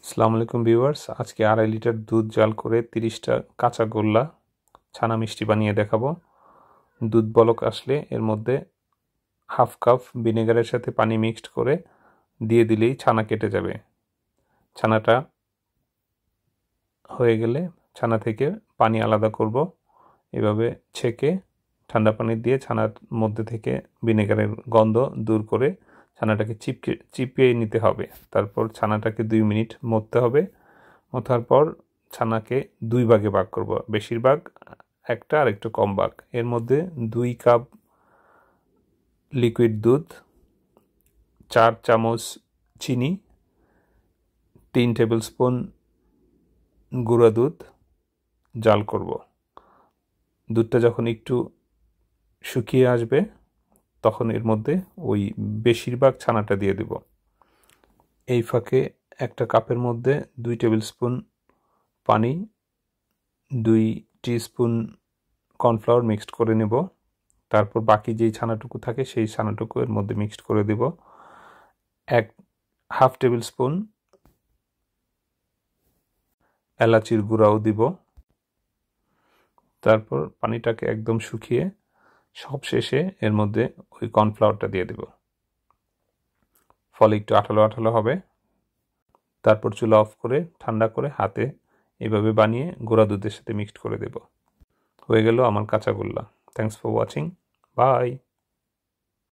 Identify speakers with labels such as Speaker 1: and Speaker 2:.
Speaker 1: আসসালামু আলাইকুম ভিউয়ার্স, আজকে 2.5 লিটার দুধ জাল করে 30টা কাঁচা গোল্লা ছানা মিষ্টি বানিয়ে দেখাবো। দুধ বলক আসলে এর মধ্যে হাফ কাপ ভিনেগারের সাথে পানি মিক্সড করে দিয়ে দিলেই ছানা কেটে যাবে। ছানাটা হয়ে গেলে ছানা থেকে পানি আলাদা করব। এভাবে ছেঁকে ঠান্ডা পানি দিয়ে ছানার মধ্যে থেকে ভিনেগারের গন্ধ দূর করে ছানাটাকে চিপিয়ে নিতে হবে। তারপর ছানাটাকে 2 মিনিট মথতে হবে। মথার পর ছানাকে 2 ভাগে ভাগ করব, বেশিরভাগ একটা আর একটু কম ভাগ। এর মধ্যে 2 কাপ লিকুইড দুধ, 4 চামচ চিনি, 3 টেবিল স্পুন গুঁড়া দুধ জাল করব। দুধটা যখন একটু শুকিয়ে আসবে তখন এর মধ্যে ওই বেশিরভাগ ছানাটা দিয়ে দেব। এই ফাঁকে একটা কাপের মধ্যে 2 টেবিল স্পুন পানি, 2 টিস্পুন কর্নফ্লাওয়ার মিক্সড করে নেব। তারপর বাকি যেই ছানাটুকু থাকে সেই ছানাটুকু এর মধ্যে মিক্সড করে দেব। হাফ টেবিল স্পুন এলাচির গুঁড়াও দিব। তারপর পানিটাকে একদম শুকিয়ে সব শেষে এর মধ্যে ওই কর্নফ্লাওয়ারটা দিয়ে দেব, ফলে একটু আঠালো আঠালো হবে। তারপর চুলা অফ করে ঠান্ডা করে হাতে এভাবে বানিয়ে গুঁড়া দুধের সাথে মিক্সড করে দেব। হয়ে গেল আমার কাঁচা গোল্লা। Thanks for watching. বাই।